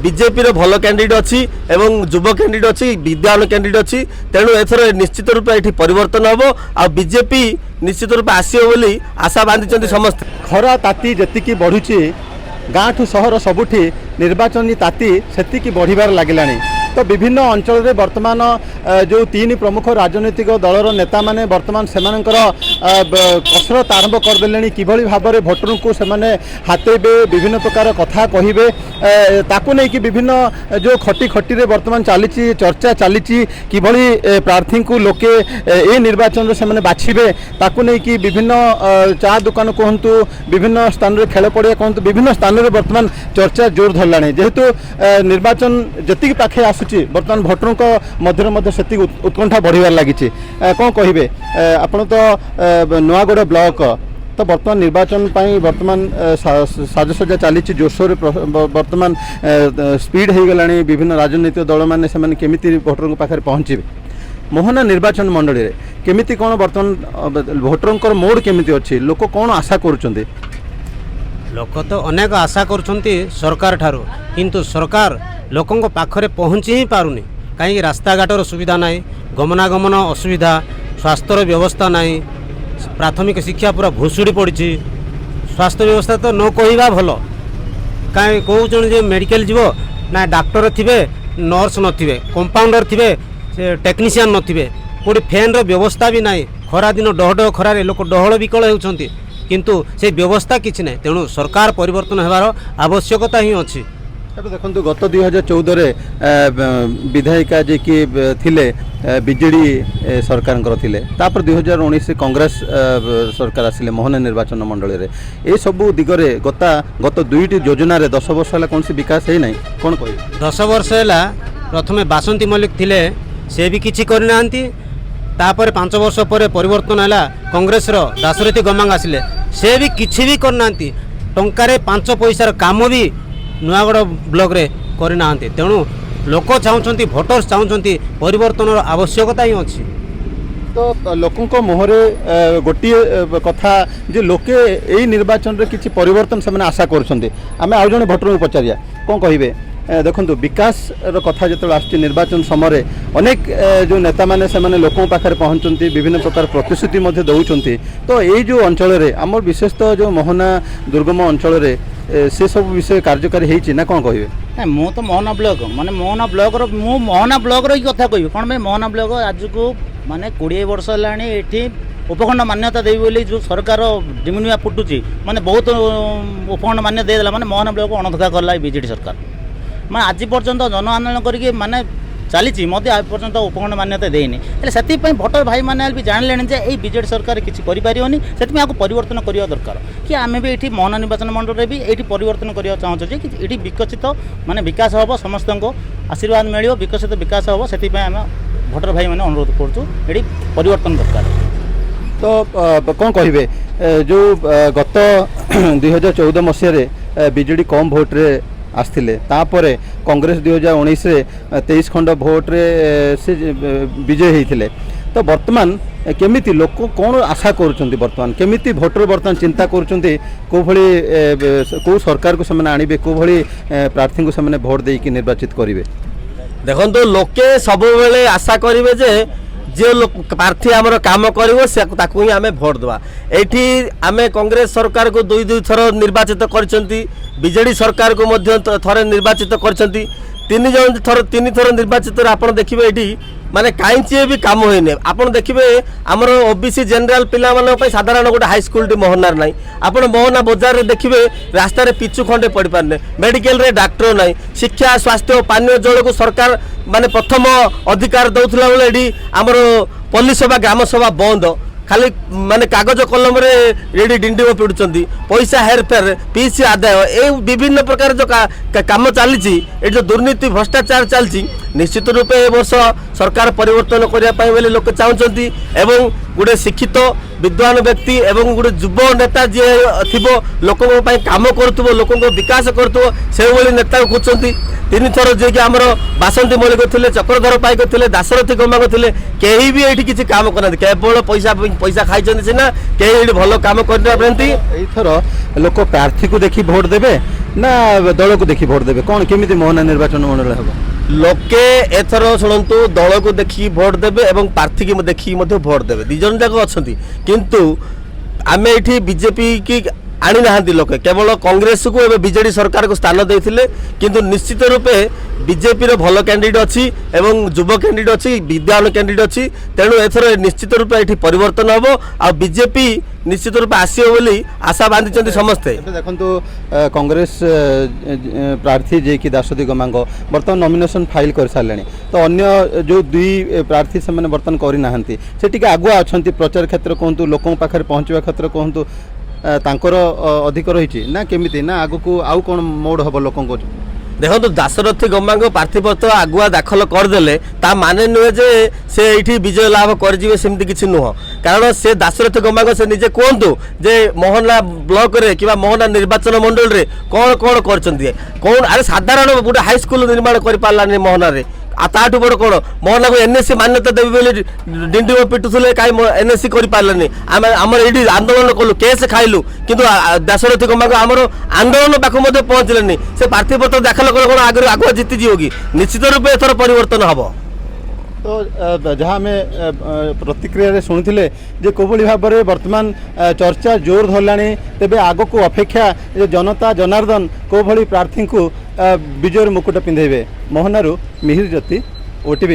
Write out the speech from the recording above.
BJP रो भल candidate अच्छी एवं युव कैंडिडेट अच्छी विद्वान कैंडिडेट अच्छी तेणु एथर निश्चित रूप ये परिवर्तन हम आ बीजेपी निश्चित रूप आसो बोली आशा बांधी समस्त। खरा ताती जी बढ़ुची गाँ ठू सहर सबुठी निर्वाचन ताती से बढ़िबार लगिलानी। तो विभिन्न अंचल रे वर्तमान जो तीन प्रमुख राजनीतिक दलर नेता माने वर्तमान सेमानकर कसरत आरंभ करदेले किभली भाव में भोटर को सेमाने हातेबे विभिन्न प्रकार कथा कहिबे ताकू नहीं कि विभिन्न जो खटी खटी रे वर्तमान चली चर्चा चली किभली प्रार्थी को लोके ए निर्वाचन रे सेमाने बाछिबे ताकू नहीं कि विभिन्न चा दुकान कहतु विभिन्न स्थान रे खेल पड़िया कहतु विभिन्न स्थान रे वर्तमान चर्चा जोर धरलानी जेहेतु निर्वाचन जति पाखे बर्तमान भोटर मध्य से उत्कंठा बढ़िबार लगी कौन कहे आपण तो नुआगढ़ ब्लॉक तो वर्तमान निर्वाचन वर्तमान साजसज्जा चली जोरसोर वर्तमान स्पीड हो गला विभिन्न राजनीतिक दल मैंने केमी भोटर पाखे पहुँचे मोहना निर्वाचन मंडली केमिति कौन वर्तमान भोटर मोड केमिति अच्छी लोक कौन आशा करुँच लोक तो अनेक आशा करुँच सरकार ठारू किंतु सरकार लोकों पाखरे पहुँची ही पारुनी कहीं रास्ता घाटर सुविधा ना गमनागमन असुविधा स्वास्थ्यर व्यवस्था ना प्राथमिक शिक्षा पूरा भुशुड़ी पड़ी स्वास्थ्य व्यवस्था तो न कहवा भल कहीं कहते मेडिकल जीव ना डाक्टर थे नर्स नथिबे कंपाउंडर थे टेक्नीशियन नथिबे कोड़ी फैन रो व्यवस्था भी ना खरा दिन डह खरारे लोक डहल विकल होउछंती किंतु से व्यवस्था किछि ना तेणु सरकार परिवर्तन होबार आवश्यकता ही अच्छी। देखो गत 2014 विधायिका जी की थिले बीजेडी सरकार थिले तापर 2019 कांग्रेस सरकार आसिले मोहना निर्वाचन मंडल रे ए सबु दिगरे गत दुईटी योजना रे 10 वर्ष है कौन सी विकास है नहीं कौन कह 10 वर्ष है प्रथमे बासंती मल्लिक थिले से भी किछि करनांती तापर 5 वर्ष पर परिवर्तन है कांग्रेस रो दाशरथी गमांग आसिले से भी किछि भी करनांती टंकारे 5 पैसार काम भी नुआगढ़ ब्लॉक रे करना तेणु लोक चाहते भोटर्स चाहते परिवर्तन आवश्यकता ही अच्छी। तो लोकों मुहरे गोटे कथा जे लोके यही निर्वाचन रे किछि परिवर्तन से आशा करुँच आम आउ जड़े भोटर को पचारिया कौन कहे देखो विकास कथा जो आस निर्वाचन समय अनेक जो नेता मैंने से लोकों पाखे पहुँचती विभिन्न प्रकार प्रतिश्रुति दौरान तो यही जो अंचल आम विशेषतः जो मोहना दुर्गम अंचल से सब विषय कार्यकारी होती ना कौन कहे मु तो मोहना ब्लॉक माने मोहना ब्लॉक मु मोहना ब्लॉक री कथा कह कौन भाई मोहना ब्लॉक आज को माने 20 वर्ष है उपखंड मान्यता देवी बोली जो सरकार डिमिनिया फुटुची माने बहुत उपखंड मान्यता देदेला माने मोहना ब्लॉक को अणदेखा करला बीजेडी सरकार माने आज पर्यंत जन आंदोलन करके माने चली मत आज पर्यंत उपखंड मान्यता देनी से भोटर भाई मैंने भी जानले ये बीजेडी सरकार किसी करें से परिवर्तन करवा दरकार कि आम भी ये मोहना निर्वाचन मंडल में भी ये परिवर्तन करने चाहूँ कि ये विकसित माने विकास हम समस्त को आशीर्वाद मिल विकसित विकास हम से आम भोटर भाई मैंने अनुरोध करूँ ये परिवर्तन दरकार। तो कौन कहे जो गत 2014 मसीह बीजेडी कम भोट्रे आसते तापर कांग्रेस 2019 23 खंड भोट रे से विजय होते तो वर्तमान केमिति लोक कौन आशा करुँच वर्तमान केमिति भोटर वर्तमान चिंता करुँच कौ कौ सरकार को से आणवे कौ प्रार्थी को से भोट देकी निर्वाचित करेंगे देखो लोके सब आशा करेंगे जे जो प्रार्थी आमर काम कर ही आम भोट देवा ये आम कांग्रेस सरकार को दुई थर निर्वाचित करछंती बीजेडी सरकार को थरे निर्वाचित करछंती तीन थर निर्वाचित आप देखिए ये माने कहीं भी काम होने आप देखिए आमर ओबीसी जेनराल पिला साधारण गोटे हाईस्कल टी मोहनार ना आप मोहना बजार रे देखिए रास्तार पिचु खंडे पड़ पारे मेडिकल रे डाक्टर ना शिक्षा स्वास्थ्य पानीय जल को सरकार माने प्रथम अधिकार दौला बेले आमर पल्ली सभा ग्राम सभा बंद खाली माने कागज कलम रे रेडी डिंडिम पिड़ुंट पैसा हेरफेर पीसी आदाय ए विभिन्न प्रकार जो काम चली जो दुर्नीति भ्रष्टाचार चलती निश्चित रूपे ए वर्ष सरकार परिवर्तन करने लोक चाहते एवं गोटे शिक्षित विद्वान व्यक्ति एवं गोटे युव नेता जी थी लोकों काम करुव लोकों विकास करुव से नेता खोजती ତିନି ଥର ଯିଏକି ଆମର ବାସନ୍ତୀ ମୌଳିକ ଥିଲେ, ଚକ୍ରଧର ପାଇକ ଥିଲେ, ଦାଶରଥୀ ଗମାଙ୍ଗ ଥିଲେ, କେହି ବି ଏଇଠି କିଛି କାମ କରିନାହାନ୍ତି। କେବଳ ପଇସା ଖାଇଛନ୍ତି ସିନା, କେହି ଏଇଠି ଭଲ କାମ କରିନାହାନ୍ତି। ଏଇଥର ଲୋକ ପ୍ରାର୍ଥୀକୁ ଦେଖି ଭୋଟ ଦେବେ ନା ଦଳକୁ ଦେଖି ଭୋଟ ଦେବେ? କ'ଣ କେମିତି ମୋହନା ନିର୍ବାଚନ ମଣ୍ଡଳ ହେବ? ଲୋକେ ଏଥର ଶୁଣନ୍ତୁ, ଦଳକୁ ଦେଖିକି ଭୋଟ ଦେବେ ଏବଂ ପ୍ରାର୍ଥୀକି ଦେଖିକି ମଧ୍ୟ ଭୋଟ ଦେବେ। ଦୁଇ ଜଣ ଯାକ ଅଛନ୍ତି, କିନ୍ତୁ ଆମେ ଏଇଠି ବିଜେପି କି ଆଣି ନାହାନ୍ତି ଲୋକେ, କେବଳ କଂଗ୍ରେସକୁ ଏବେ ବିଜେଡି ସରକାରକୁ ସ୍ଥାନ ଦେଇଥିଲେ। କିନ୍ତୁ ନିଶ୍ଚିତ ରୂପେ ବିଜେପିର ଭଲ କ୍ୟାଣ୍ଡିଡେଟ୍ ଅଛି ଏବଂ ଯୁବ କ୍ୟାଣ୍ଡିଡେଟ୍ ଅଛି, ବିଦ୍ୟାଳୟ କ୍ୟାଣ୍ଡିଡେଟ୍ ଅଛି। ତେଣୁ ଏଥର ନିଶ୍ଚିତ ରୂପେ ଏଠି ପରିବର୍ତ୍ତନ ହେବ ଆଉ ବିଜେପି ନିଶ୍ଚିତ ରୂପେ ଆସିବ ବୋଲି ଆଶା ବାନ୍ଧିଛନ୍ତି ସମସ୍ତେ। ଏବେ ଦେଖନ୍ତୁ କଂଗ୍ରେସ ପ୍ରାର୍ଥୀ ଯିଏକି ଦାଶରଥୀ ଗମାଙ୍ଗ ବର୍ତ୍ତମାନ ନମିନେସନ୍ ଫାଇଲ୍ କରିସାରିଲେଣି, ତ ଅନ୍ୟ ଯେଉଁ ଦୁଇ ପ୍ରାର୍ଥୀ ସେମାନେ ବର୍ତ୍ତମାନ କରିନାହାନ୍ତି, ସେ ଟିକେ ଆଗୁଆ ଅଛନ୍ତି ପ୍ରଚାର କ୍ଷେତ୍ର କୁହନ୍ତୁ, ଲୋକଙ୍କ ପାଖରେ ପହଞ୍ଚିବା କ୍ଷେତ୍ର କୁହନ୍ତୁ, ତାଙ୍କର ଅଧିକ ରହିଛି ନା କେମିତି, ନା ଆଗକୁ ଆଉ କ'ଣ ମୋଡ଼ ହେବ ଲୋକଙ୍କ? ଦେଖନ୍ତୁ, ଦାଶରଥୀ ଗମାଙ୍ଗ ପ୍ରାର୍ଥୀପତ୍ର ଆଗୁଆ ଦାଖଲ କରିଦେଲେ ତା ମାନେ ନୁହେଁ ଯେ ସେ ଏଇଠି ବିଜୟ ଲାଭ କରିଯିବେ, ସେମିତି କିଛି ନୁହଁ। କାରଣ ସେ ଦାଶରଥୀ ଗମାଙ୍ଗ ସେ ନିଜେ କୁହନ୍ତୁ ଯେ ମୋହନା ବ୍ଲକରେ କିମ୍ବା ମୋହନା ନିର୍ବାଚନ ମଣ୍ଡଳୀରେ କ'ଣ କ'ଣ କରିଛନ୍ତି। କ'ଣ ଆରେ ସାଧାରଣ ଗୋଟେ ହାଇସ୍କୁଲ ନିର୍ମାଣ କରିପାରିଲାନି ମୋହନାରେ, ଆଉ ତାଠୁ ବଡ଼ କ'ଣ ମୋହନାକୁ ଏନ୍ଏସି ମାନ୍ୟତା ଦେବେ ବୋଲି ଡିଣ୍ଡିମ ପିଟୁଥିଲେ, କାହିଁ ଏନ୍ଏସି କରିପାରିଲାନି। ଆମେ ଆମର ଏଇଠି ଆନ୍ଦୋଳନ କଲୁ, କେସ୍ ଖାଇଲୁ, କିନ୍ତୁ ଦାଶରଥୀ ଗମାଙ୍ଗ ଆମର ଆନ୍ଦୋଳନ ପାଖକୁ ମଧ୍ୟ ପହଞ୍ଚିଲେନି। ସେ ପ୍ରାର୍ଥୀପତ୍ର ଦାଖଲ କଲେ କ'ଣ ଆଗୁଆ ଜିତିଯିବ କି? ନିଶ୍ଚିତ ରୂପେ ଏଥର ପରିବର୍ତ୍ତନ ହେବ। ତ ଯାହା ଆମେ ପ୍ରତିକ୍ରିୟାରେ ଶୁଣିଥିଲେ ଯେ କେଉଁଭଳି ଭାବରେ ବର୍ତ୍ତମାନ ଚର୍ଚ୍ଚା ଜୋର ଧରିଲାଣି, ତେବେ ଆଗକୁ ଅପେକ୍ଷା ଯେ ଜନତା ଜନାର୍ଦ୍ଦନ କେଉଁଭଳି ପ୍ରାର୍ଥୀଙ୍କୁ ବିଜୟର ମୁକୁଟ ପିନ୍ଧାଇବେ। ମୋହନାରୁ ମିହିର ଜ୍ୟୋତି, OTV।